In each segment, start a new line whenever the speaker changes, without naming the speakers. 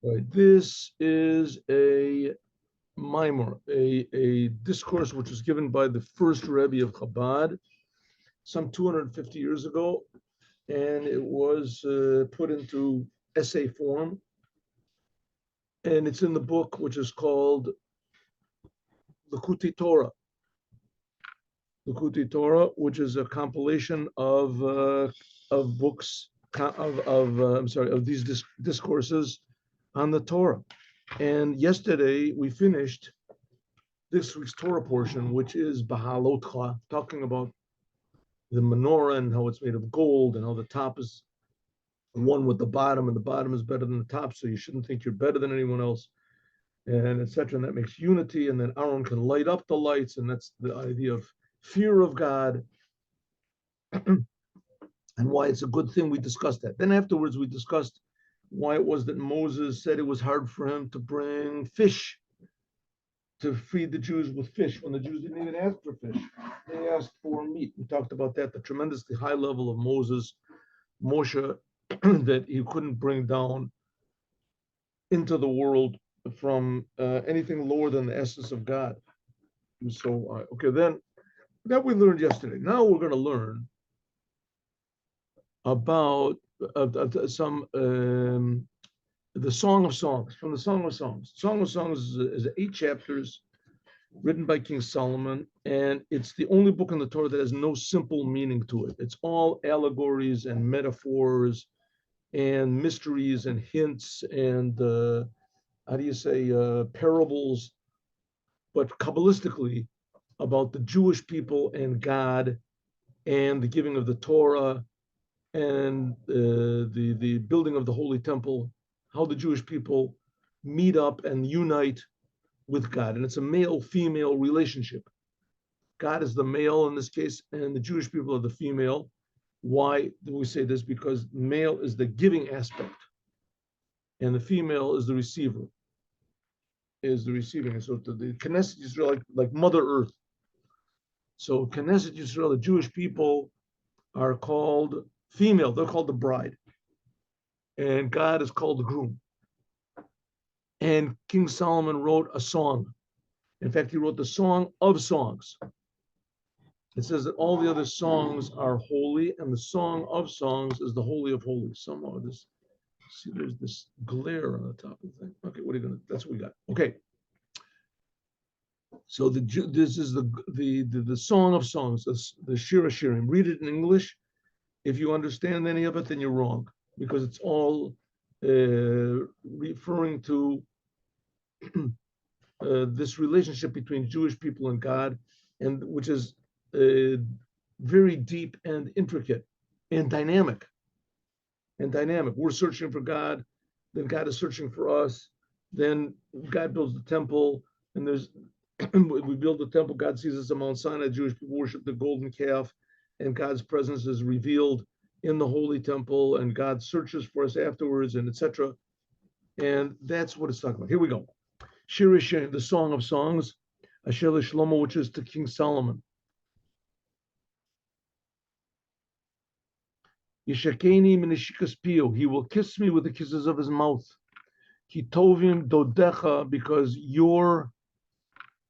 Right. This is a mimer, a discourse which was given by the first Rebbe of Chabad some 250 years ago, and it was put into essay form, and it's in the book which is called Likuti Torah. Likuti Torah, which is a compilation of books of these discourses on the Torah. And yesterday we finished this week's Torah portion, which is Bahalotcha, talking about the menorah and how it's made of gold and how the top is one with the bottom and the bottom is better than the top, so you shouldn't think you're better than anyone else, and etc. And that makes unity, and then Aaron can light up the lights, and that's the idea of fear of God and why it's a good thing. We discussed that. Then afterwards we discussed why it was that Moses said it was hard for him to bring fish to feed the Jews with fish when the Jews didn't even ask for fish. They asked for meat. We talked about that, the tremendously high level of Moshe, that he couldn't bring down into the world from anything lower than the essence of God. So, okay, then that we learned yesterday. Now we're going to learn about some the Song of Songs, from the Song of Songs. Song of Songs is 8 chapters written by King Solomon, and it's the only book in the Torah that has no simple meaning to it. It's all allegories and metaphors and mysteries and hints and parables, but Kabbalistically about the Jewish people and God and the giving of the Torah and the building of the Holy Temple, how the Jewish people meet up and unite with God. And it's a male-female relationship. God is the male in this case, and the Jewish people are the female. Why do we say this? Because male is the giving aspect, and the female is the receiver, is the receiving. And so the Knesset Yisrael, like Mother Earth. So Knesset Yisrael, the Jewish people are called female. They're called the bride. And God is called the groom. And King Solomon wrote a song. In fact, he wrote the Song of Songs. It says that all the other songs are holy, and the Song of Songs is the Holy of Holies. Somehow this, see, there's this glare on the top of the thing. Okay, what are you gonna? That's what we got. Okay. So this is the Song of Songs, the Shir Hashirim. Read it in English. If you understand any of it, then you're wrong, because it's all referring to this relationship between Jewish people and God, and which is very deep and intricate and dynamic. We're searching for God, then God is searching for us. Then God builds the temple, and we build the temple. God sees us on Mount Sinai. Jewish people worship the golden calf, and God's presence is revealed in the holy temple, and God searches for us afterwards, and etc. And that's what it's talking about. Here we go. Shir Hashirim, the Song of Songs, Asher Shlomo, which is to King Solomon. Yishakeni minishikas pio, he will kiss me with the kisses of his mouth. Kitovim dodecha, because your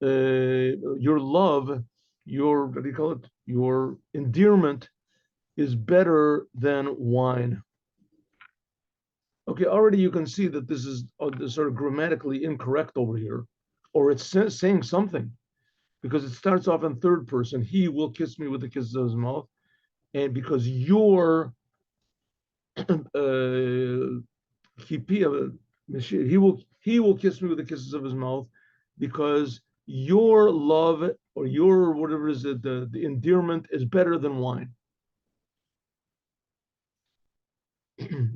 love, your, what do you call it? Your endearment is better than wine. Okay, already you can see that this is sort of grammatically incorrect over here, or it's saying something, because it starts off in third person. He will kiss me with the kisses of his mouth, and because your he will kiss me with the kisses of his mouth, because your love, or your whatever is it, the endearment is better than wine.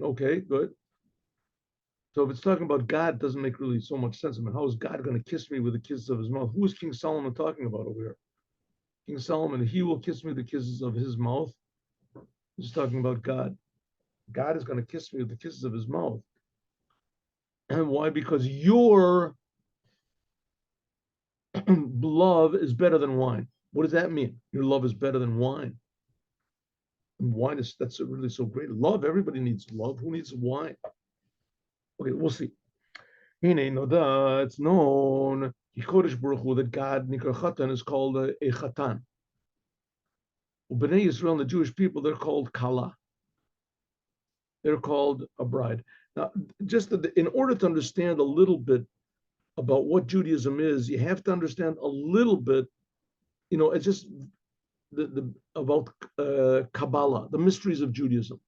Okay, good. So if it's talking about God, it doesn't make really so much sense. I mean, how is God going to kiss me with the kisses of his mouth? Who is King Solomon talking about over here? King Solomon, he will kiss me with the kisses of his mouth. He's talking about God. God is going to kiss me with the kisses of his mouth. And why? Because your love is better than wine. What does that mean? Your love is better than wine. And wine that's really so great. Love, everybody needs love. Who needs wine? Okay, we'll see. It's known Kodesh Baruch Hu, that God Nikar Chatan is called a Chatan. Bnei Yisrael and the Jewish people, they're called Kala. They're called a bride. Now, just in order to understand a little bit about what Judaism is, you have to understand a little bit. It's just about Kabbalah, the mysteries of Judaism.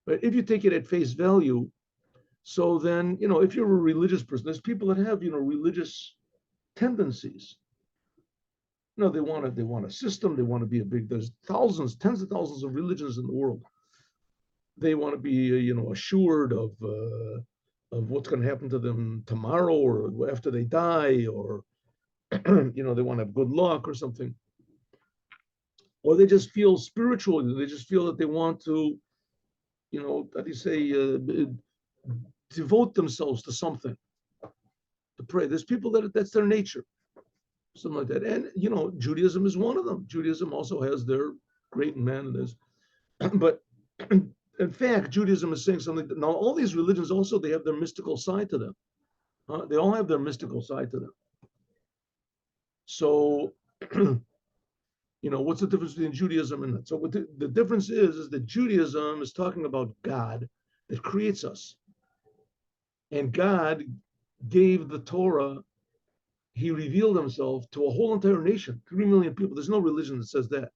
But if you take it at face value, so then, if you're a religious person, there's people that have, religious tendencies. They want a system. They want to be there's thousands, tens of thousands of religions in the world. They want to be, assured of what's going to happen to them tomorrow or after they die, or, they want to have good luck or something. Or they just feel spiritual. They just feel that they want to, how do you say, devote themselves to something, to pray. There's people that's their nature, something like that. And, Judaism is one of them. Judaism also has their great men in this. But in fact, Judaism is saying something that now all these religions also, they have their mystical side to them. They all have their mystical side to them. So, what's the difference between Judaism and that? So what the difference is that Judaism is talking about God that creates us. And God gave the Torah, he revealed himself to a whole entire nation, 3 million people. There's no religion that says that.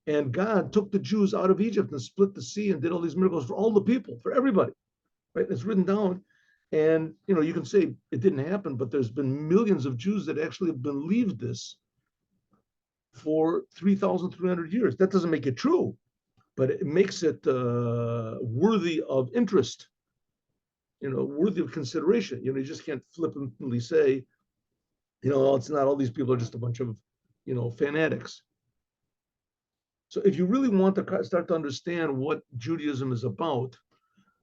And God took the Jews out of Egypt and split the sea and did all these miracles for all the people, for everybody, right? It's written down. And, you can say it didn't happen, but there's been millions of Jews that actually have believed this for 3,300 years. That doesn't make it true, but it makes it worthy of interest, worthy of consideration. You just can't flippantly say, it's not, all these people are just a bunch of, fanatics. So if you really want to start to understand what Judaism is about,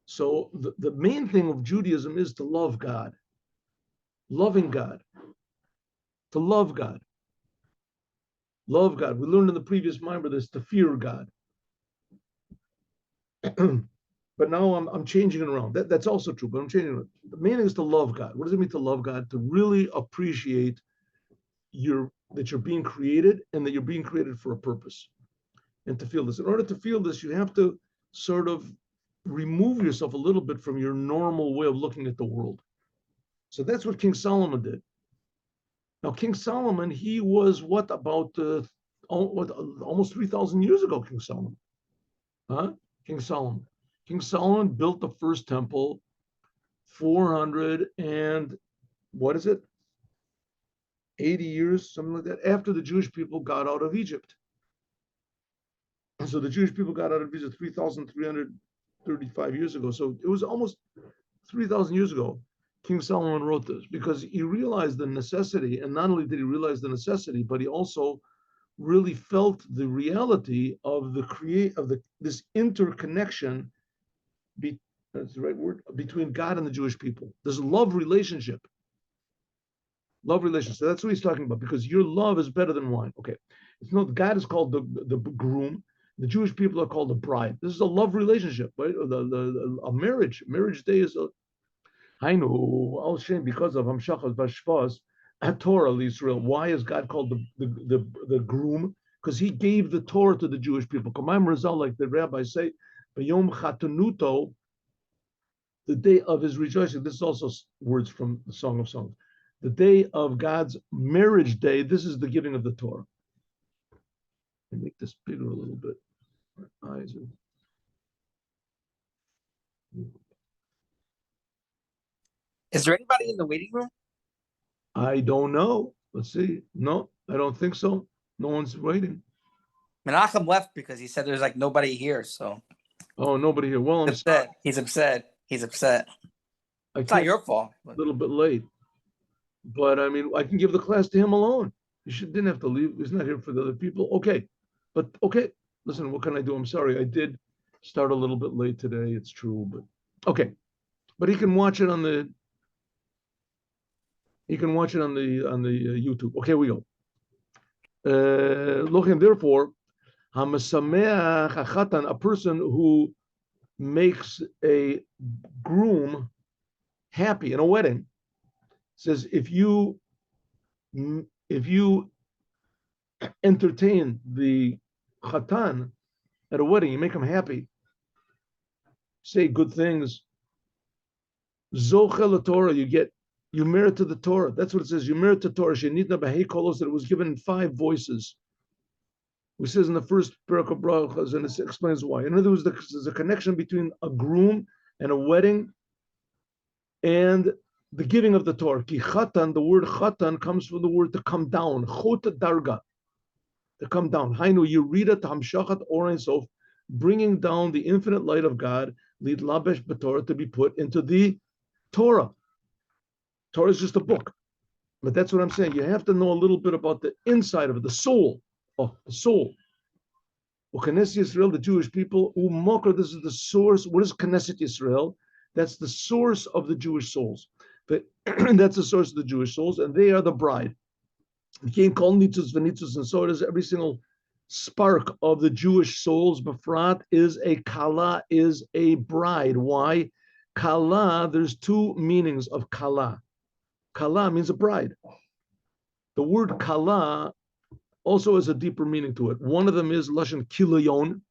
so the main thing of Judaism is to love God, loving God, to love God. Love God. We learned in the previous mimer this, to fear God. But now I'm changing it around. That's also true, but I'm changing it. The main thing is to love God. What does it mean to love God? To really appreciate that you're being created and that you're being created for a purpose. And to feel this. In order to feel this, you have to sort of remove yourself a little bit from your normal way of looking at the world. So that's what King Solomon did. Now, King Solomon, he was about almost 3,000 years ago, King Solomon. King Solomon. King Solomon built the first temple 400 and, 80 years, something like that, after the Jewish people got out of Egypt. And so the Jewish people got out of Egypt 3,335 years ago. So it was almost 3,000 years ago. King Solomon wrote this because he realized the necessity, and not only did he realize the necessity, but he also really felt the reality of this interconnection. That's the right word, between God and the Jewish people. This love relationship. So that's what he's talking about, because your love is better than wine. Okay, it's not, God is called the groom. The Jewish people are called the bride. This is a love relationship, right? A marriage. Marriage day is a Hainu al Shem, because of Hamshachas Vashvas at Torah Israel. Why is God called the groom? Because he gave the Torah to the Jewish people. Kamayim Rizal, like the rabbis say, B'yom Chatanuto, the day of his rejoicing. This is also words from the Song of Songs. The day of God's marriage day, this is the giving of the Torah. I make this bigger a little bit. My eyes are...
Is there anybody in the waiting room?
I don't know. Let's see. No, I don't think so. No one's waiting.
Menachem left because he said there's like nobody here. So.
Oh, nobody here. Well,
He's upset. He's upset. It's not your fault.
A little bit late. But I mean, I can give the class to him alone. Didn't have to leave. He's not here for the other people. Okay. But okay. Listen, what can I do? I'm sorry. I did start a little bit late today. It's true, but okay. But he can watch it on the YouTube. Okay, we go. Look, and therefore, a person who makes a groom happy in a wedding. It says if you entertain the chatan at a wedding, you make him happy, say good things. Zochel Torah, you merit to the Torah. That's what it says. You merit to Torah. Shenitna b'hei kolos, that it was given in 5 voices. It says in the first parak of brachas, and it explains why. In other words, there's a connection between a groom and a wedding and the giving of the Torah. Ki chatan, the word chatan comes from the word to come down. Chot darga, to come down. Hainu yirida hamshachat or sof, bringing down the infinite light of God, lid labesh b'Torah, to be put into the Torah. Torah is just a book. But that's what I'm saying. You have to know a little bit about the inside of it, the soul. Oh, the soul. Knesset Yisrael, the Jewish people, this is the source. What is Knesset Yisrael? That's the source of the Jewish souls. But that's the source of the Jewish souls, and they are the bride. You can't call nitzus v'nitzus, and so it is every single spark of the Jewish souls. Befrat is a kala, is a bride. Why? Kala, there's 2 meanings of kala. Kala means a bride. The word kala also has a deeper meaning to it. One of them is lashon kilayon.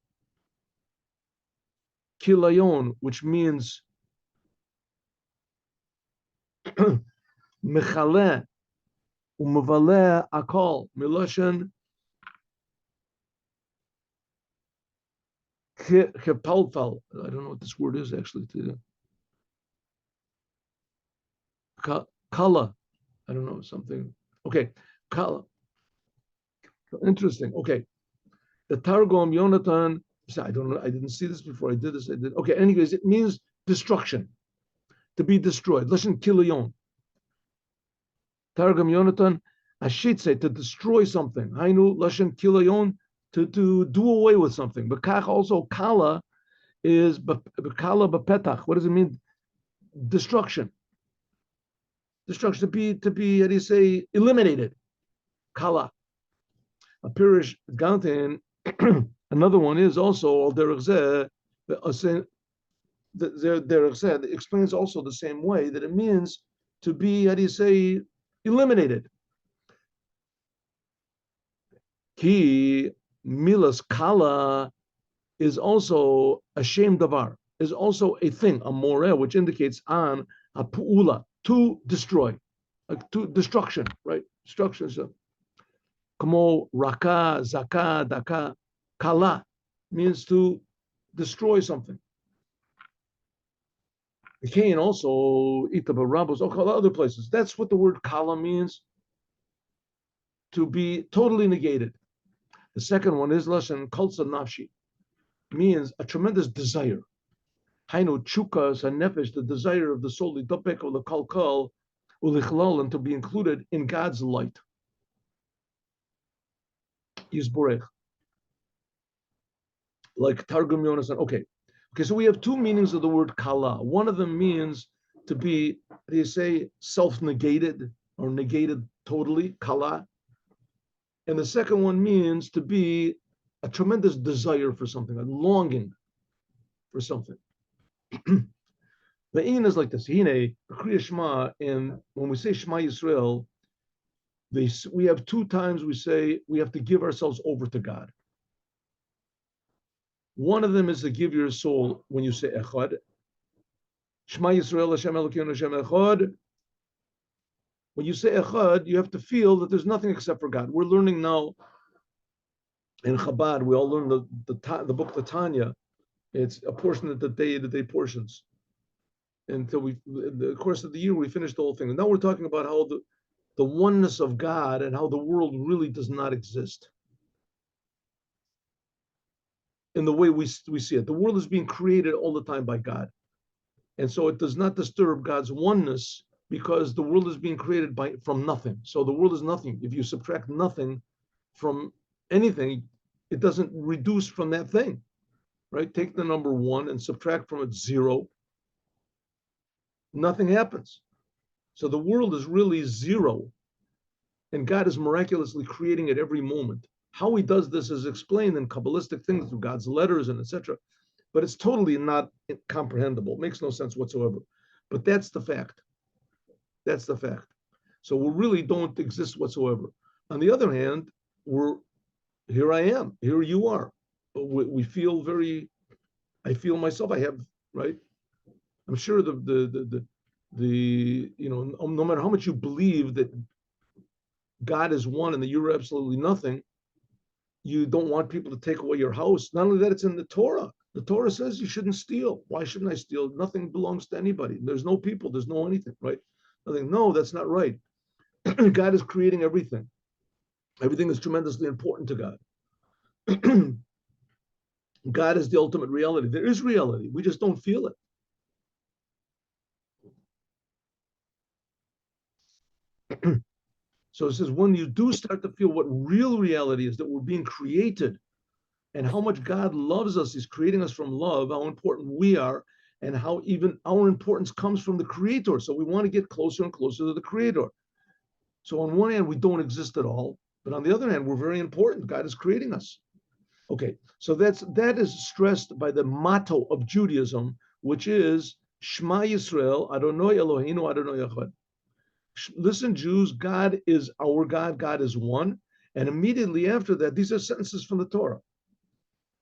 Kilayon, which means mechaleh u'mevaleh akol milashon kepalpal. I don't know what this word is actually. Kala. I don't know, something. Okay, kala. Interesting. Okay. The Targum Yonatan, I don't know, I didn't see this before. I did this. I did. Okay, anyways, it means destruction, to be destroyed. Listen, kilayon. Targum Yonatan, ashitse, to destroy something. Hainu, lashon kilayon, to do away with something. But kach also, kala is kala b'petach. What does it mean? Destruction. Destruction, to be, how do you say, eliminated. Kala. A pirish gantin. Another one is also derech zeh. It explains also the same way, that it means to be, how do you say, eliminated. Ki milas kala is also a shem davar, is also a thing, a moreh, which indicates an a pu'ula, to destroy, to destruction, right? Destruction. So, Kamo raka, zaka, daka, kala means to destroy something. Cain also itaba rabos, other places. That's what the word kala means, to be totally negated. The second one is lashon kalsa nafshi, means a tremendous desire. Hainu chukas hanefesh, the desire of the soul, the dopek of the kalkal, ulichlal, and to be included in God's light. Yisborech. Like Targum Yonasan. Okay, so we have 2 meanings of the word kala. One of them means to be, do you say, self-negated or negated totally, kala. And the second one means to be a tremendous desire for something, a longing for something. The in is like this. Hine, Kriya Shema, and when we say Shema Yisrael, we have 2 times we say we have to give ourselves over to God. One of them is to give your soul when you say Echad. Shema Yisrael, Hashem Elokeinu, Hashem Echad. When you say Echad, you have to feel that there's nothing except for God. We're learning now in Chabad, we all learn the book, the Tanya. It's a portion of the day portions. Until in the course of the year, we finished the whole thing. And now we're talking about how the oneness of God and how the world really does not exist in the way we see it. The world is being created all the time by God. And so it does not disturb God's oneness, because the world is being created from nothing. So the world is nothing. If you subtract nothing from anything, it doesn't reduce from that thing, right? Take the number 1 and subtract from it 0. Nothing happens. So the world is really 0, and God is miraculously creating it every moment. How he does this is explained in Kabbalistic things through God's letters and etc. But it's totally not comprehensible. It makes no sense whatsoever. But that's the fact. That's the fact. So we really don't exist whatsoever. On the other hand, here I am, here you are. We feel very, I feel myself, I have, right? I'm sure the no matter how much you believe that God is one and that you're absolutely nothing, you don't want people to take away your house. Not only that, it's in the Torah. The Torah says you shouldn't steal. Why shouldn't I steal? Nothing belongs to anybody. There's no people, there's no anything, right? Nothing. No, that's not right. God is creating everything. Everything is tremendously important to God. God is the ultimate reality. There is reality. We just don't feel it. So it says, when you do start to feel what real reality is, that we're being created and how much God loves us, He's creating us from love, how important we are, and how even our importance comes from the Creator. So we want to get closer and closer to the Creator. So on one hand, we don't exist at all, but on the other hand, we're very important. God is creating us. Okay, so that is stressed by the motto of Judaism, which is Shema Yisrael, Adonai Eloheinu, Adonai Echad. Listen, Jews, God is our God, God is one. And immediately after that, these are sentences from the Torah.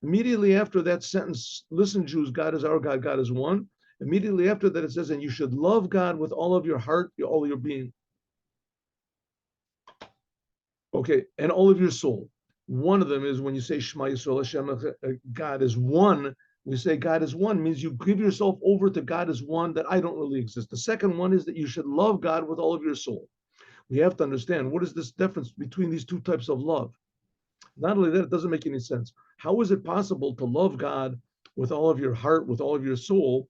Immediately after that sentence, listen, Jews, God is our God, God is one. Immediately after that, it says, and you should love God with all of your heart, all of your being. Okay, and all of your soul. One of them is when you say Shema Yisrael, Hashem, God is one. We say God is one means you give yourself over to God as one, that I don't really exist. The second one is that you should love God with all of your soul. We have to understand, what is this difference between these two types of love? Not only that, it doesn't make any sense. How is it possible to love God with all of your heart, with all of your soul,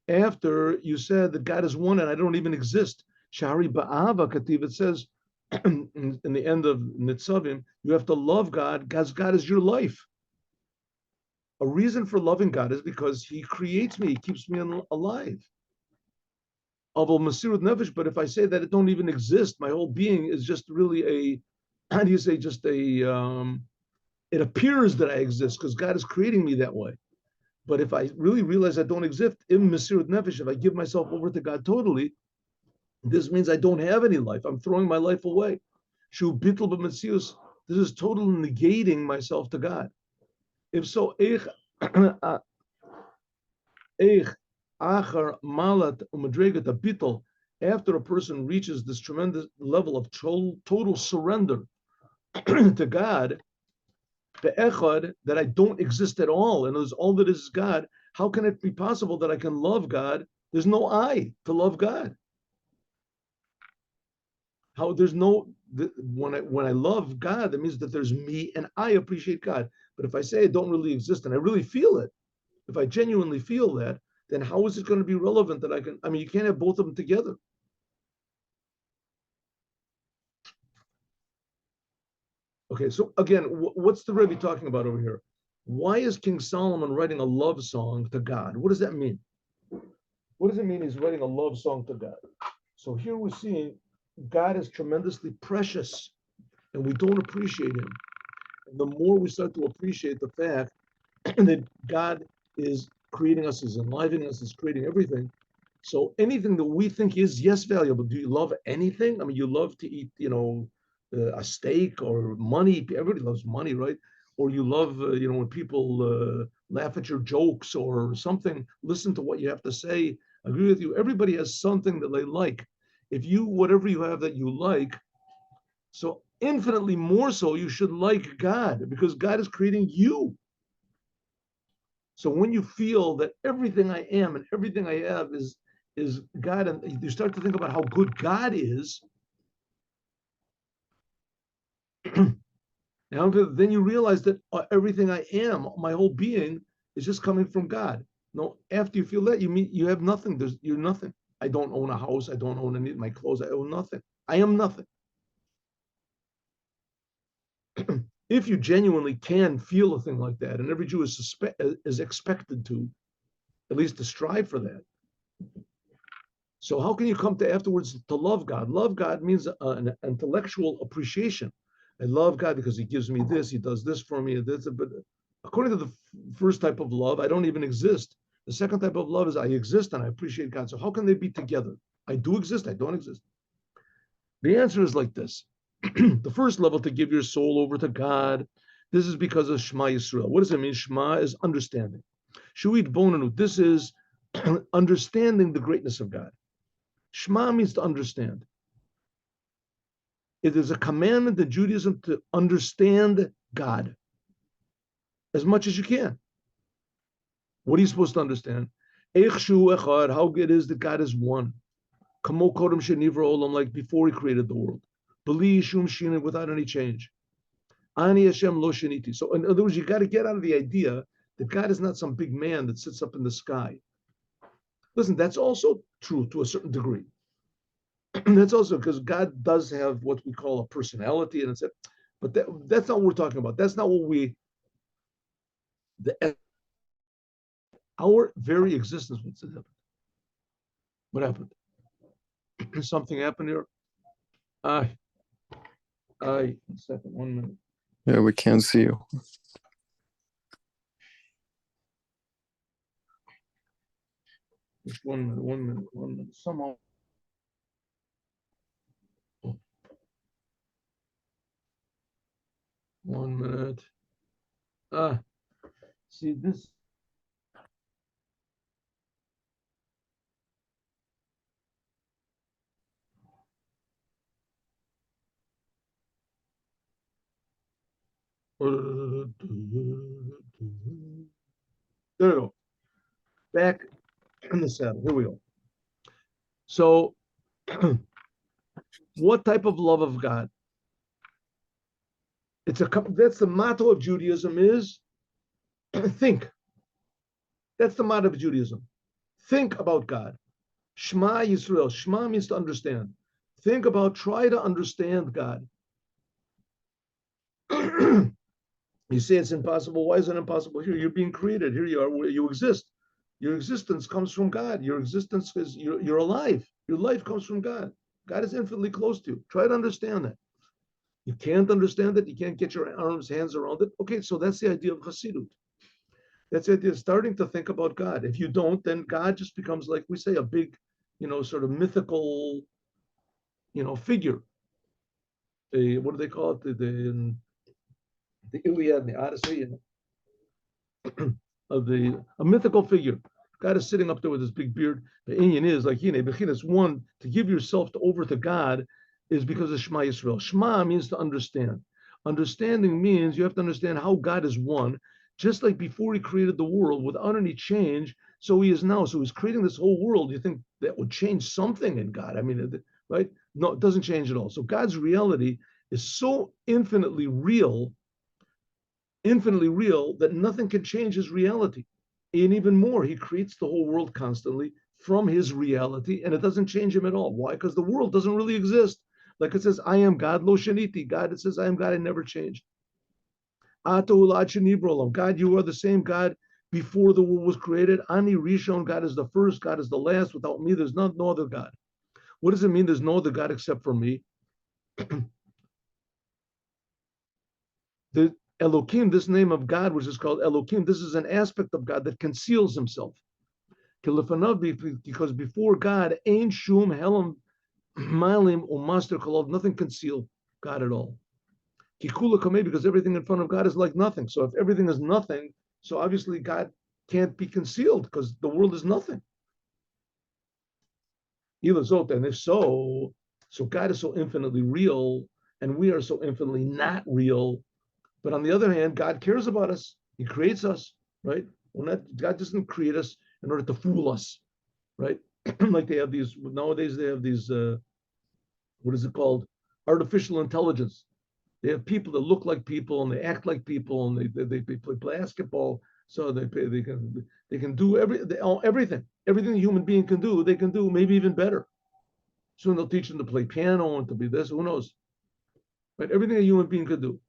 after you said that God is one and I don't even exist? Shari Ba'ava Kativ, it says in the end of Nitzavim, you have to love God because God is your life. A reason for loving God is because He creates me, He keeps me alive. Although Masirut Nefesh, but if I say that it don't even exist, my whole being is just really a, how do you say, just a, it appears that I exist because God is creating me that way. But if I really realize I don't exist, in Masirut Nefesh, if I give myself over to God totally, this means I don't have any life. I'm throwing my life away. Shu bitl b'metzius. This is totally negating myself to God. If so, after a person reaches this tremendous level of total surrender to God, the echad, that I don't exist at all, and all that is God, how can it be possible that I can love God? There's no I to love God. How there's no, when I love God, that means that there's me and I appreciate God. But if I say I don't really exist and I really feel it, if I genuinely feel that, then how is it going to be relevant that you can't have both of them together. Okay, so again, what's the Rebbe talking about over here? Why is King Solomon writing a love song to God? What does that mean? What does it mean he's writing a love song to God? So here we're seeing God is tremendously precious and we don't appreciate him. And the more we start to appreciate the fact that God is creating us, is enlivening us, is creating everything. So anything that we think is, yes, valuable. Do you love anything? I mean, you love to eat, a steak or money. Everybody loves money, right? Or you love, when people laugh at your jokes or something, listen to what you have to say. I agree with you. Everybody has something that they like. If whatever you have that you like, so infinitely more so, you should like God because God is creating you. So when you feel that everything I am and everything I have is God, and you start to think about how good God is, now then you realize that everything I am, my whole being, is just coming from God. No, after you feel that, you have nothing. You're nothing. I don't own a house. I don't own any of my clothes. I own nothing. I am nothing. If you genuinely can feel a thing like that, and every Jew is expected to, at least to strive for that. So how can you come to afterwards to love God? Love God means an intellectual appreciation. I love God because He gives me this, He does this for me. But according to the first type of love, I don't even exist. The second type of love is I exist and I appreciate God. So how can they be together? I do exist, I don't exist. The answer is like this. The first level, to give your soul over to God, this is because of Shema Yisrael. What does it mean? Shema is understanding. Shuit Bonanu, this is understanding the greatness of God. Shema means to understand. It is a commandment in Judaism to understand God as much as you can. What are you supposed to understand? How it is that God is one. Like before he created the world. Without any change. So in other words, you got to get out of the idea that God is not some big man that sits up in the sky. Listen, that's also true to a certain degree. That's also because God does have what we call a personality, and it's but that's not what we're talking about. That's not what our very existence. What happened? Something happened here. I 1 second, 1 minute.
Yeah, we can't see you.
Just 1 minute, 1 minute, 1 minute. Somehow. Oh. 1 minute. See this. There we go. Back in the saddle. Here we go. So, what type of love of God? That's the motto of Judaism is think. That's the motto of Judaism. Think about God. Shema Yisrael. Shema means to understand. Think about, try to understand God. You say it's impossible. Why is it impossible? Here, you're being created. Here you are, where you exist. Your existence comes from God. Your existence is, you're alive. Your life comes from God. God is infinitely close to you. Try to understand that. You can't understand it. You can't get your hands around it. Okay, so that's the idea of Hasidut. That's the idea of starting to think about God. If you don't, then God just becomes, like we say, a big, sort of mythical, figure. What do they call it? The Iliad and the Odyssey, of a mythical figure. God is sitting up there with his big beard. The Indian is like one, to give yourself over to God is because of Shema Yisrael. Shema means to understand. Understanding means you have to understand how God is one, just like before he created the world without any change, so he is now. So he's creating this whole world. You think that would change something in God? I mean, right? No, it doesn't change at all. So God's reality is so infinitely real that nothing can change his reality. And even more, he creates the whole world constantly from his reality, and it doesn't change him at all. Why? Because the world doesn't really exist. Like it says, I am God, lo shaniti. God, it says, I am God, I never changed. God, you are the same God before the world was created. Ani Rishon, God is the first, God is the last. Without me, there's no other God. What does it mean there's no other God except for me? The Elohim, this name of God, which is called Elohim, this is an aspect of God that conceals himself. Because before God, Ein Shum Helam Malim or Master Kolov, nothing concealed God at all. Kikula Kameh, because everything in front of God is like nothing. So if everything is nothing, so obviously God can't be concealed because the world is nothing. And if so God is so infinitely real, and we are so infinitely not real. But on the other hand, God cares about us. He creates us, right? God doesn't create us in order to fool us, right? Like they have these, nowadays they have these, what is it called? Artificial intelligence. They have people that look like people and they act like people, and they play basketball. So they can do everything a human being can do, they can do maybe even better. Soon they'll teach them to play piano and to be this, who knows? But everything a human being could do.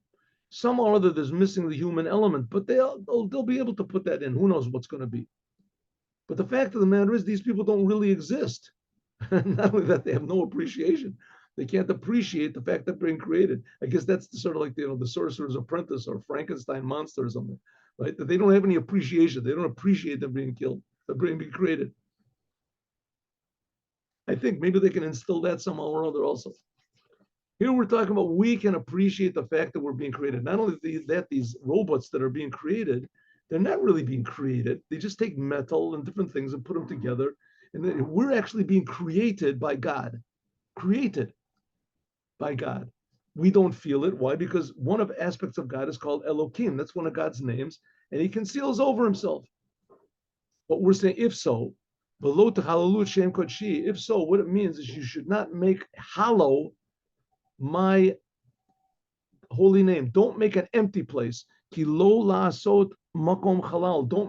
Some or other there's missing the human element, but they'll be able to put that in. Who knows what's going to be? But the fact of the matter is, these people don't really exist. Not only that, they have no appreciation. They can't appreciate the fact that they're being created. I guess that's sort of like the Sorcerer's Apprentice or Frankenstein monster or something, right? That they don't have any appreciation. They don't appreciate them being killed. the brain being created. I think maybe they can instill that somehow or other also. Here we're talking about we can appreciate the fact that we're being created. Not only that, these robots that are being created, they're not really being created. They just take metal and different things and put them together. And we're actually being created by God. Created by God. We don't feel it. Why? Because one of aspects of God is called Elohim. That's one of God's names. And he conceals over himself. But we're saying, if so, if so, what it means is you should not make hollow my holy name. Don't make an empty place. Don't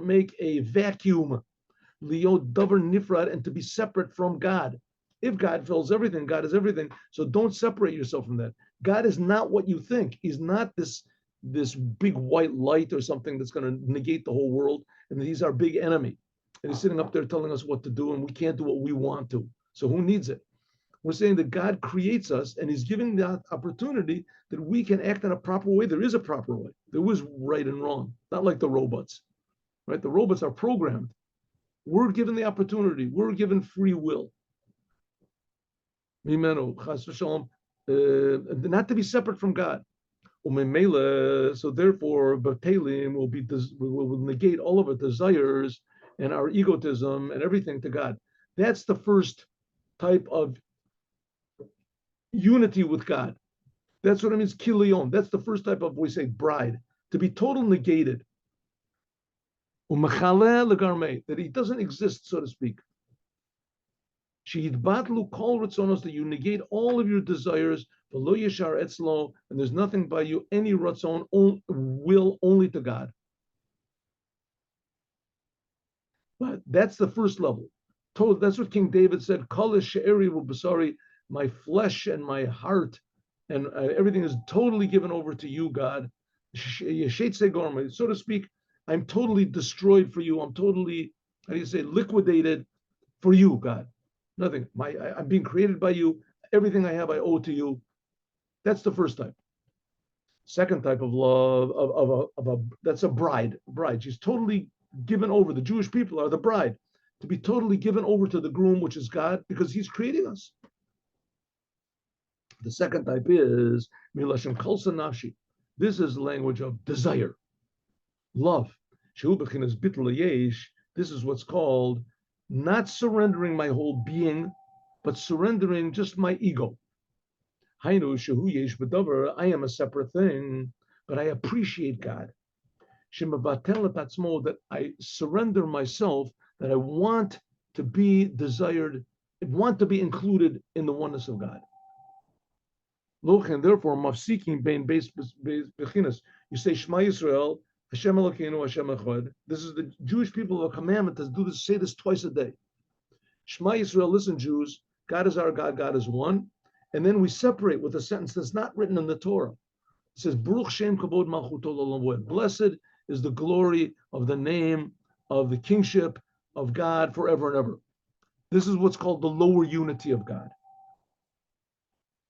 make a vacuum. Liot davar nifrad, and to be separate from God. If God fills everything, God is everything. So don't separate yourself from that. God is not what you think. He's not this big white light or something that's going to negate the whole world. And he's our big enemy. And he's sitting up there telling us what to do, and we can't do what we want to. So who needs it? We're saying that God creates us, and he's giving the opportunity that we can act in a proper way. There is a proper way. There is right and wrong, not like the robots, right? The robots are programmed. We're given the opportunity. We're given free will. Not to be separate from God. So therefore, Batelim will negate all of our desires and our egotism and everything to God. That's the first type of unity with God. That's what it means, kilion. That's the first type of, we say, bride, to be total negated. That he doesn't exist, so to speak. That you negate all of your desires, and there's nothing by you, any ratzon, will only to God. But that's the first level. That's what King David said, my flesh and my heart and everything is totally given over to you, God. So to speak, I'm totally destroyed for you. I'm totally, how do you say, liquidated for you, God. Nothing. I'm being created by you. Everything I have, I owe to you. That's the first type. Second type of love, that's a bride. Bride. She's totally given over. The Jewish people are the bride, to be totally given over to the groom, which is God, because he's creating us. The second type is milashon kalsa nafshi. This is language of desire, love. This is what's called not surrendering my whole being, but surrendering just my ego. I am a separate thing, but I appreciate God. That I surrender myself, that I want to be desired, I want to be included in the oneness of God. And therefore, mafsiking bein beis bechinas. You say Shema Yisrael, Hashem Elokeinu, Hashem Echad. This is the Jewish people of a commandment to do this. Say this twice a day. Shema Yisrael, listen, Jews. God is our God. God is one. And then we separate with a sentence that's not written in the Torah. It says, Baruch Shem Kabod Malchuto L'Olam. Blessed is the glory of the name of the kingship of God forever and ever. This is what's called the lower unity of God.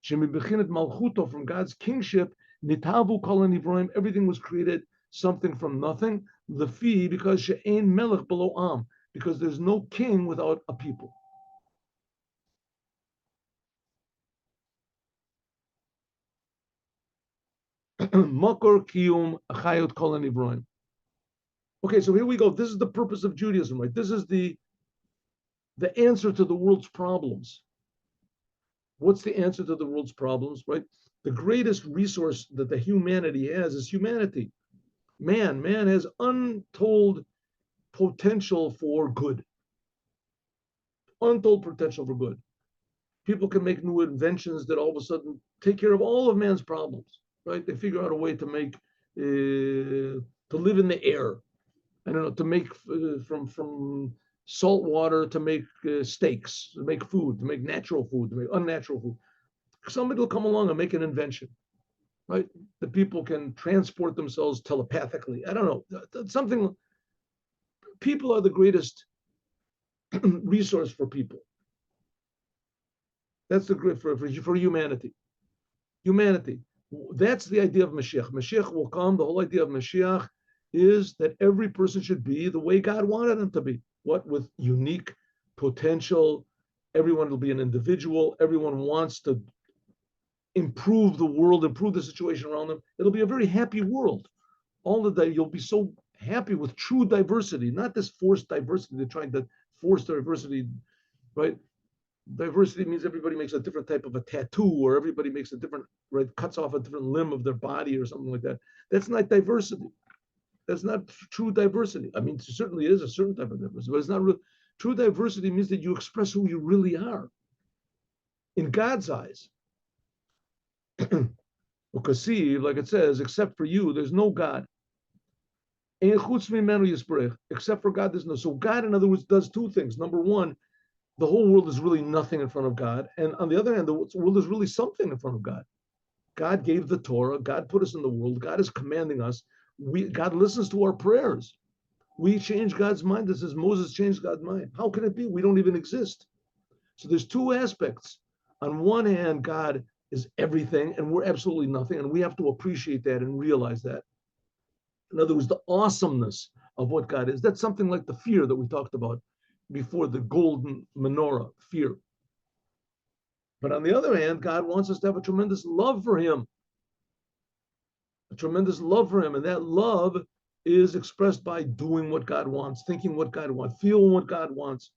Malchuto, from God's kingship, Nitavu Kol Nivroim, everything was created, something from nothing. Lefi, because she'ein melech below am, because there's no king without a people. Makor kiyum achayot kol nivroim. Okay, so here we go. This is the purpose of Judaism, right? This is the answer to the world's problems. What's the answer to the world's problems, right? The greatest resource that the humanity has is humanity. Man has untold potential for good. Untold potential for good. People can make new inventions that all of a sudden take care of all of man's problems, right? They figure out a way to make, to live in the air. I don't know, to make from salt water, to make steaks, to make food, to make natural food, to make unnatural food. Somebody will come along and make an invention, right? The people can transport themselves telepathically. I don't know, something. People are the greatest resource for people. That's the great for humanity. Humanity. That's the idea of Mashiach. Mashiach will come. The whole idea of Mashiach is that every person should be the way God wanted him to be. with unique potential. Everyone will be an individual. Everyone wants to improve the world, improve the situation around them. It'll be a very happy world. All of that, you'll be so happy with true diversity, not this forced diversity. They're trying to force diversity, right? Diversity means everybody makes a different type of a tattoo, or everybody makes a different, right, cuts off a different limb of their body or something like that. That's not diversity. That's not true diversity. I mean, it certainly is a certain type of diversity, but it's not real. True diversity means that you express who you really are in God's eyes. Because see, like it says, except for you, there's no God. Except for God, there's no. So God, in other words, does two things. Number one, the whole world is really nothing in front of God. And on the other hand, the world is really something in front of God. God gave the Torah. God put us in the world. God is commanding us. God listens to our prayers. We change God's mind. This is Moses changed God's mind. How can it be? We don't even exist. So there's two aspects. On one hand, God is everything and we're absolutely nothing. And we have to appreciate that and realize that. In other words, the awesomeness of what God is. That's something like the fear that we talked about before, the golden menorah, fear. But on the other hand, God wants us to have a tremendous love for him. A tremendous love for him. And that love is expressed by doing what God wants, thinking what God wants, feeling what God wants.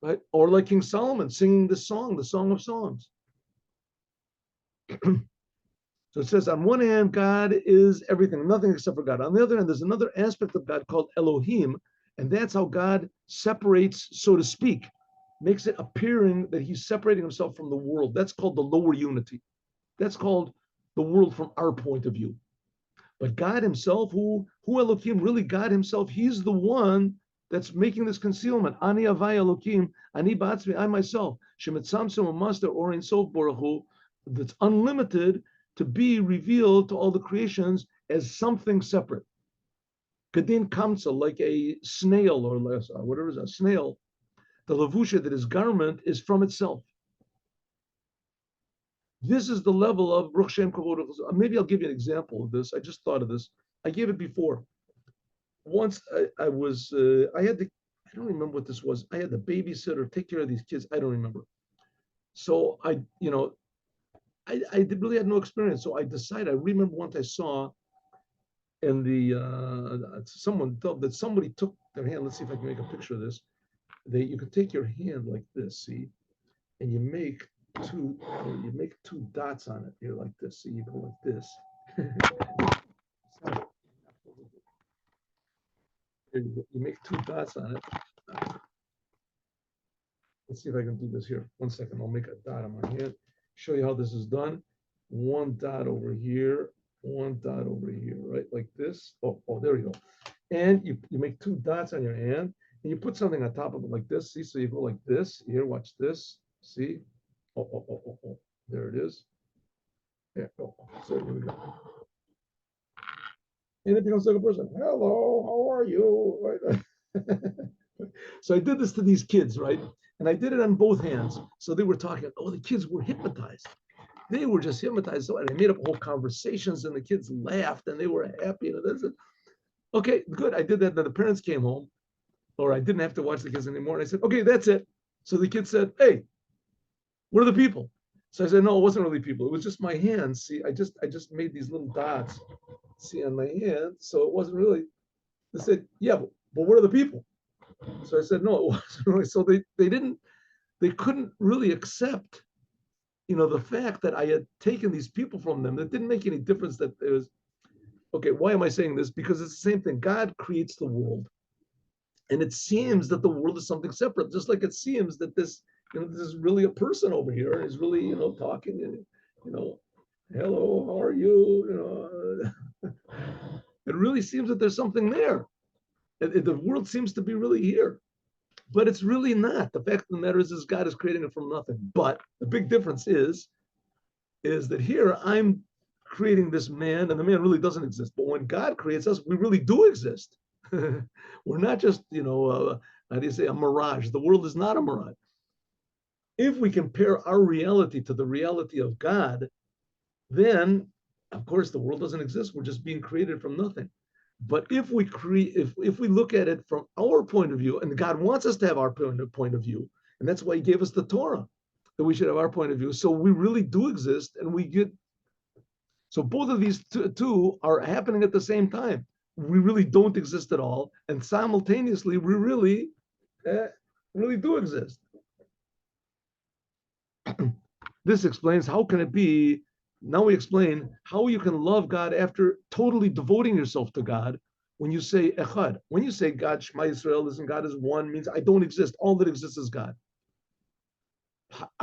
Right? Or like King Solomon singing the Song of Songs. So it says, on one hand, God is everything, nothing except for God. On the other hand, there's another aspect of God called Elohim, and that's how God separates, so to speak, makes it appearing that he's separating himself from the world. That's called the lower unity. That's called the world from our point of view. But God himself, who Elohim, really God himself, he's the one that's making this concealment. Ani avai Elohim, ani ba'atzmi, I myself, shemetzamtzem u'master orin sof baruch hu, that's unlimited, to be revealed to all the creations as something separate. Kadin kamsa, like a snail or less, whatever is a snail, the levusha, that his garment is from itself. This is the level of Baruch Shem Kavod. Maybe I'll give you an example of this. I just thought of this. I gave it before. Once I had to, I don't remember what this was. I had to babysit or take care of these kids. I don't remember. So I really had no experience. So I decided, I remember once I saw in someone thought that somebody took their hand. Let's see if I can make a picture of this. You could take your hand like this, see, and you make two dots on it here like this. So you go like this. You make two dots on it. Let's see if I can do this here. 1 second, I'll make a dot on my hand. Show you how this is done. One dot over here, one dot over here, right? Like this. Oh, there we go. And you make two dots on your hand, and you put something on top of it like this. See, so you go like this. Here, watch this. See? Oh. There it is. There. Oh, so here we go. And it becomes like a person. Hello, how are you? Right? So I did this to these kids, right? And I did it on both hands. So they were talking. Oh, the kids were hypnotized. They were just hypnotized. So I made up whole conversations, and the kids laughed, and they were happy. And that's it. Okay, good. I did that. Then the parents came home, or I didn't have to watch the kids anymore. And I said, okay, that's it. So the kids said, hey, what are the people? So I said, no, it wasn't really people. It was just my hands. See, I just made these little dots, see, on my hand. So it wasn't really. They said, yeah, but what are the people? So I said, no, it wasn't really. So they couldn't really accept, the fact that I had taken these people from them. It didn't make any difference that there was, okay, why am I saying this? Because it's the same thing. God creates the world. And it seems that the world is something separate, just like it seems that this is really a person over here is really, talking and, hello, how are you? It really seems that there's something there. The world seems to be really here, but it's really not. The fact of the matter is God is creating it from nothing. But the big difference is that here I'm creating this man, and the man really doesn't exist. But when God creates us, we really do exist. We're not just, how do you say, a mirage. The world is not a mirage. If we compare our reality to the reality of God, then, of course, the world doesn't exist. We're just being created from nothing. But if we create, if we look at it from our point of view, and God wants us to have our point of view, and that's why He gave us the Torah, that we should have our point of view. So we really do exist, and we get. So both of these two are happening at the same time. We really don't exist at all, and simultaneously we really do exist. This explains how can it be. Now we explain how you can love God after totally devoting yourself to God. When you say Echad, when you say God, Shema Yisrael, listen, God is one, means I don't exist. All that exists is God.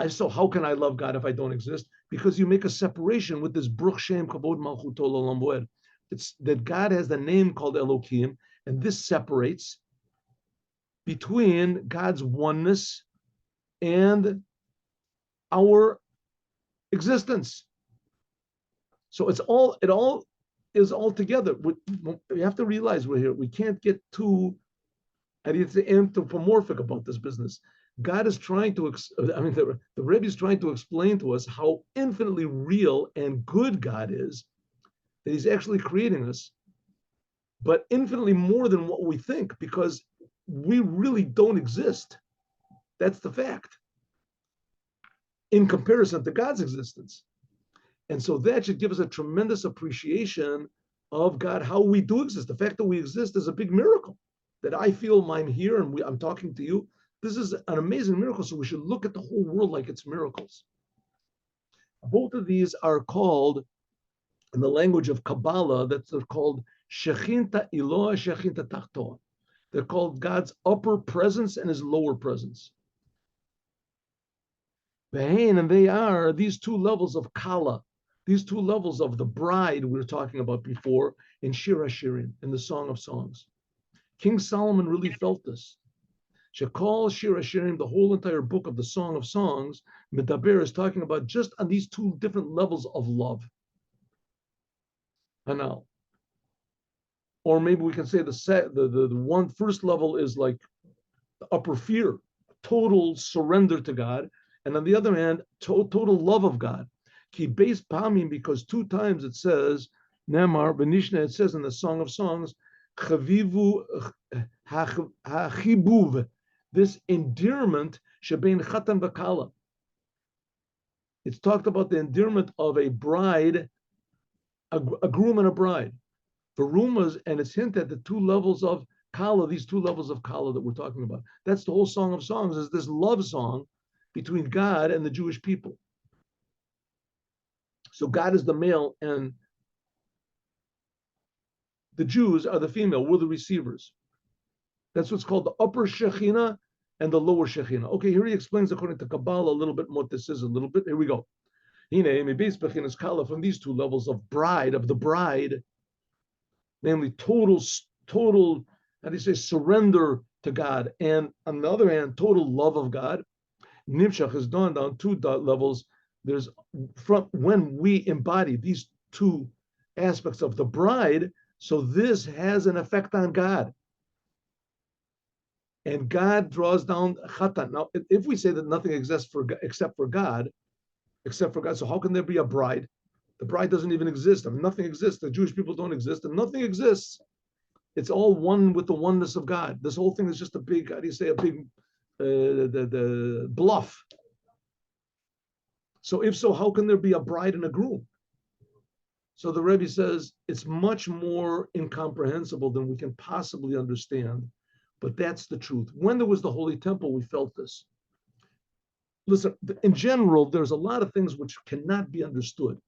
So how can I love God if I don't exist? Because you make a separation with this Bruch Shem Kabod Malchuto L'Olam Voed. It's that God has the name called Elokim, and this separates between God's oneness and our existence. So it all is all together. We have to realize we're here. We can't get too anthropomorphic about this business. God is trying to, the Rebbe is trying to explain to us how infinitely real and good God is, that He's actually creating us, but infinitely more than what we think, because we really don't exist. That's the fact, in comparison to God's existence. And so that should give us a tremendous appreciation of God, how we do exist. The fact that we exist is a big miracle. That I feel I'm here and I'm talking to you. This is an amazing miracle. So we should look at the whole world like it's miracles. Both of these are called, in the language of Kabbalah, that's called Shechinta Eloah, Shechinta Tachtoa. They're called God's upper presence and His lower presence. And they are these two levels of Kala, these two levels of the bride we were talking about before in Shir HaShirim, in the Song of Songs. King Solomon really felt this. Shekol Shir HaShirim, the whole entire book of the Song of Songs, Medaber is talking about just on these two different levels of love. Hanal. Or maybe we can say the one first level is like the upper fear, total surrender to God. And on the other hand, total love of God. Ki beis pamim, because two times it says, Nemar, Benishna, it says in the Song of Songs, Chavivu hachibuv, this endearment, shebein chatan v'kala. It's talked about the endearment of a bride, a groom and a bride. For rumors, and it's hinted at the two levels of kala, these two levels of kala that we're talking about. That's the whole Song of Songs, is this love song between God and the Jewish people. So God is the male and the Jews are the female. We're the receivers. That's what's called the upper Shekhinah and the lower Shekhinah. Okay, here he explains according to Kabbalah a little bit what this is a little bit. Here we go. From these two levels of the bride, namely total, how do you say, surrender to God, and on the other hand, total love of God. Nimshach is done down two levels. There's from when we embody these two aspects of the bride, so this has an effect on God. And God draws down chatan. Now, if we say that nothing exists except for God, so how can there be a bride? The bride doesn't even exist. Nothing exists. The Jewish people don't exist, and nothing exists. It's all one with the oneness of God. This whole thing is just a big, how do you say, a big the bluff. So if so, how can there be a bride and a groom? So the Rebbe says it's much more incomprehensible than we can possibly understand, but that's the truth. When there was the Holy Temple, we felt this. Listen, in general, there's a lot of things which cannot be understood.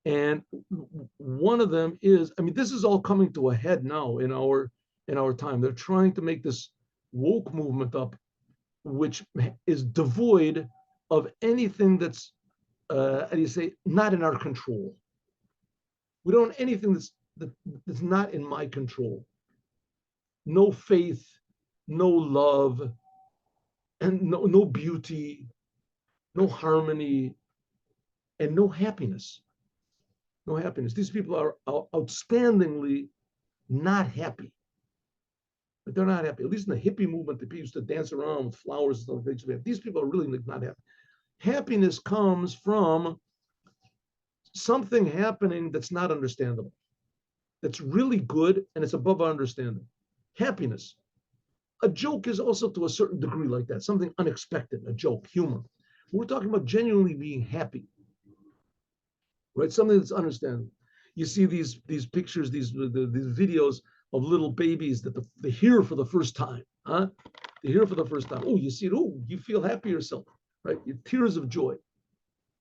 And one of them is, this is all coming to a head now in our time. They're trying to make this woke movement up, which is devoid of anything that's, how do you say, not in our control. We don't have anything that's not in my control. No faith, no love, and no beauty, no harmony, and no happiness. No happiness. These people are outstandingly not happy. But they're not happy. At least in the hippie movement, the people used to dance around with flowers and stuff. These people are really not happy. Happiness comes from something happening that's not understandable. that's really good and it's above our understanding. Happiness. A joke is also to a certain degree like that, something unexpected, a joke, humor. We're talking about genuinely being happy, right? Something that's understandable. You see these pictures, these videos of little babies that they hear for the first time, huh? They hear for the first time. Oh, you see it. Oh, you feel happy yourself, right? Your tears of joy.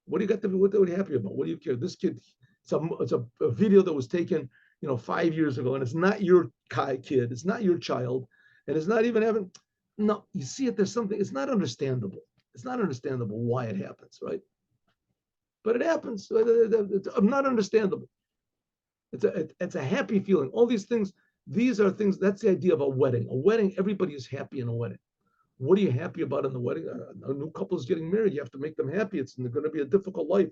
What do you got to be? What are you happy about? What do you care? This kid, it's a video that was taken, 5 years ago, and it's not your kid. It's not your child, and it's not even having. No, you see it. There's something. It's not understandable. It's not understandable why it happens, right? But it happens. It's not understandable. It's a happy feeling. All these things. These are things. That's the idea of a wedding. A wedding. Everybody is happy in a wedding. What are you happy about in the wedding? A new couple is getting married. You have to make them happy. It's going to be a difficult life.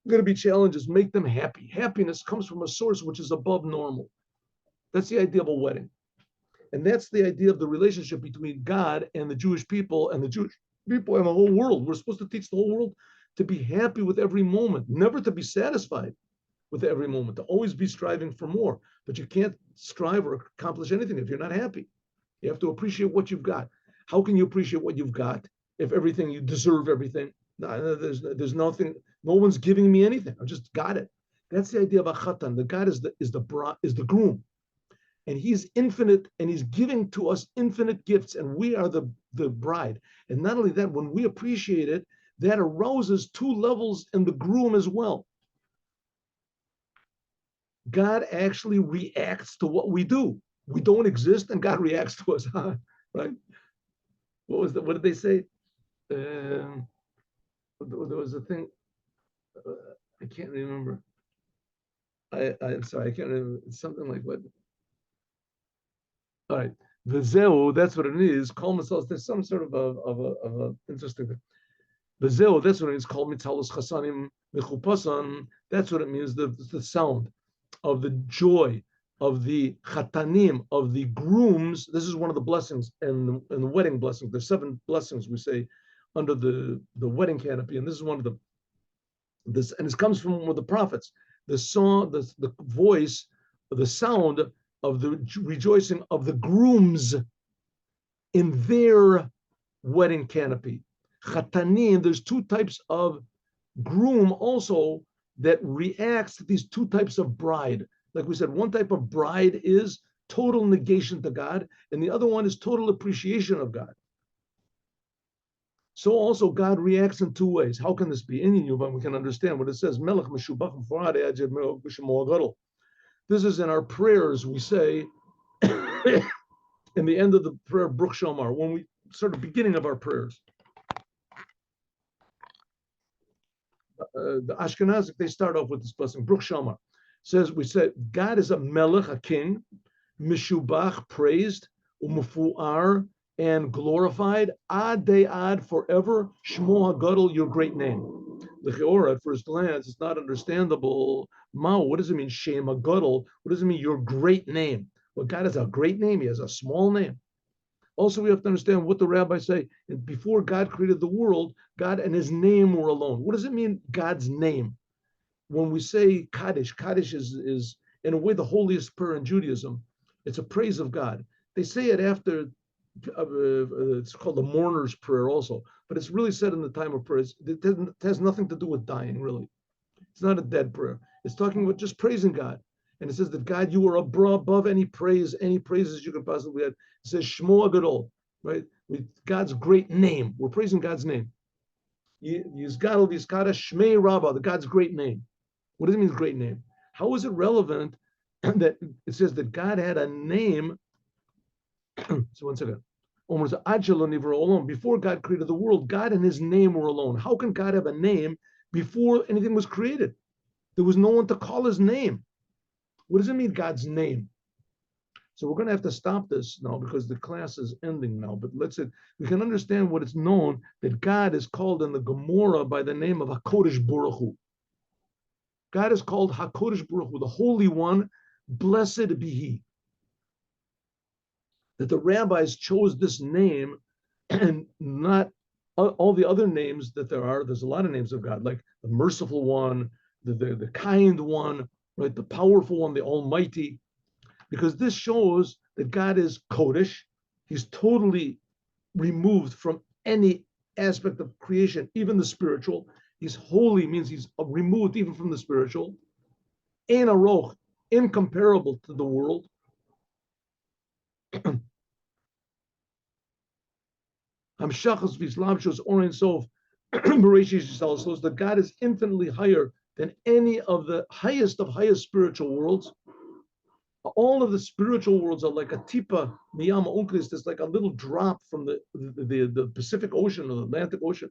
Going to be challenges. Make them happy. Happiness comes from a source which is above normal. That's the idea of a wedding. And that's the idea of the relationship between God and the Jewish people and the Jewish people and the whole world. We're supposed to teach the whole world to be happy with every moment, never to be satisfied with every moment, to always be striving for more. But you can't strive or accomplish anything if you're not happy. You have to appreciate what you've got. How can you appreciate what you've got if everything you deserve everything? No, there's nothing. No one's giving me anything. I just got it. That's the idea of a chatan. The God is the groom, and He's infinite, and He's giving to us infinite gifts, and we are the bride. And not only that, when we appreciate it, that arouses two levels in the groom as well. God actually reacts to what we do. We don't exist, and God reacts to us, right? What did they say? There was a thing. I can't remember. I'm sorry, I can't remember. It's something like what? All right. Vizeu, that's what it is. Call mitzvahs. There's some sort of a interesting thing. Vizeu, that's what it is. Call mitzvahs chasanim mechupasan. That's what it means. The sound of the joy of the chatanim, of the grooms. This is one of the blessings and the wedding blessings. There's 7 blessings we say under the wedding canopy, and this is one of this, and it comes from the prophets. The song, the voice, the sound of the rejoicing of the grooms in their wedding canopy. Chatanim, there's 2 types of groom also that reacts to these 2 types of bride. Like we said, one type of bride is total negation to God, and the other one is total appreciation of God. So also God reacts in 2 ways. How can this be? In Yuvan, we can understand what it says. This is in our prayers. We say in the end of the prayer, Bruch Shomar, when we start the beginning of our prayers. The Ashkenazic, they start off with this blessing. Bruch Shomar says, we say, God is a melech, a king, mishubach, praised, umufu'ar, and glorified, ad de'ad, forever, shmo hagadol, your great name. The Cheora, at first glance, it's not understandable. Mao, what does it mean, shem hagadol? What does it mean, your great name? Well, God has a great name, He has a small name. Also, we have to understand what the rabbis say. Before God created the world, God and His name were alone. What does it mean, God's name? When we say Kaddish, Kaddish is in a way the holiest prayer in Judaism. It's a praise of God. They say it after, it's called the mourner's prayer also, but it's really said in the time of prayer. It has nothing to do with dying, really. It's not a dead prayer. It's talking about just praising God. And it says that God, you are above any praises you can possibly have. It says Shmo Gadol, right? With God's great name. We're praising God's name. Yizgadol v'yizkada Shmei Rabbah, the God's great name. What does it mean, great name? How is it relevant that it says that God had a name? So one second. Before God created the world, God and His name were alone. How can God have a name before anything was created? There was no one to call His name. What does it mean, God's name? So we're going to have to stop this now because the class is ending now. But we can understand what it's known that God is called in the Gemara by the name of HaKodesh Baruch Hu. God is called HaKodesh Baruch Hu, the Holy One, blessed be He. That the rabbis chose this name and not all the other names that there are. There's a lot of names of God, like the Merciful One, the Kind One. right? The powerful one, the Almighty, because this shows that God is Kodesh. He's totally removed from any aspect of creation, even the spiritual. He's holy, means he's removed even from the spiritual. Ein Aroch, incomparable to the world. Hamshachos v'Islamshos Orin Sof so that God is infinitely higher than any of the highest spiritual worlds. All of the spiritual worlds are like a tipa miyama unklis. There's like a little drop from the Pacific Ocean or the Atlantic Ocean.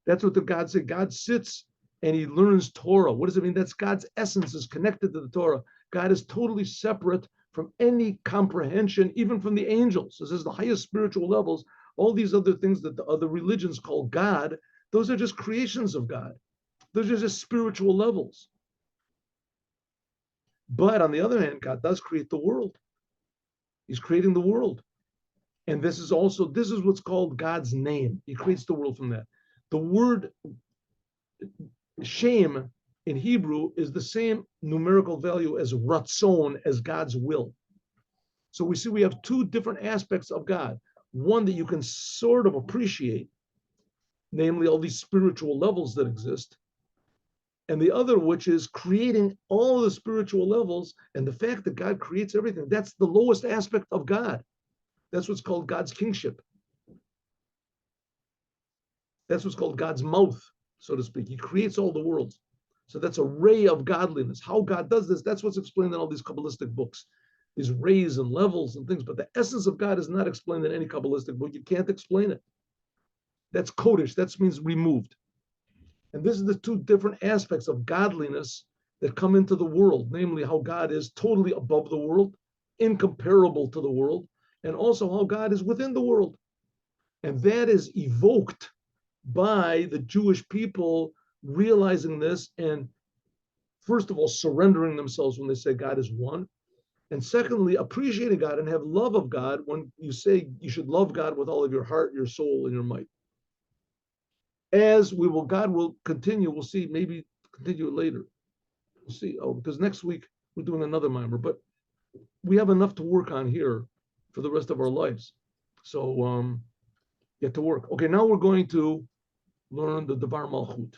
That's what the God said. God sits and he learns Torah. What does it mean? That's God's essence is connected to the Torah. God is totally separate from any comprehension, even from the angels. This is the highest spiritual levels. All these other things that the other religions call God, those are just creations of God. Those are just spiritual levels. But on the other hand, God does create the world. He's creating the world. And this is what's called God's name. He creates the world from that. The word shame in Hebrew is the same numerical value as ratzon, as God's will. So we see we have two different aspects of God. One that you can sort of appreciate, namely all these spiritual levels that exist, and the other which is creating all the spiritual levels, and the fact that God creates everything. That's the lowest aspect of God. That's what's called God's kingship. That's what's called God's mouth, so to speak. He creates all the worlds. So that's a ray of godliness. How God does this, that's what's explained in all these Kabbalistic books. These rays and levels and things. But the essence of God is not explained in any Kabbalistic book. You can't explain it. That's Kodesh. That means removed. And this is the two different aspects of godliness that come into the world, namely how God is totally above the world, incomparable to the world, and also how God is within the world. And that is evoked by the Jewish people realizing this and, first of all, surrendering themselves when they say God is one. And secondly, appreciating God and have love of God when you say you should love God with all of your heart, your soul, and your might. God will continue. We'll see, maybe continue it later. We'll see. Oh, because next week we're doing another mimer, but we have enough to work on here for the rest of our lives. So get to work. Okay, now we're going to learn the Devar Malchut.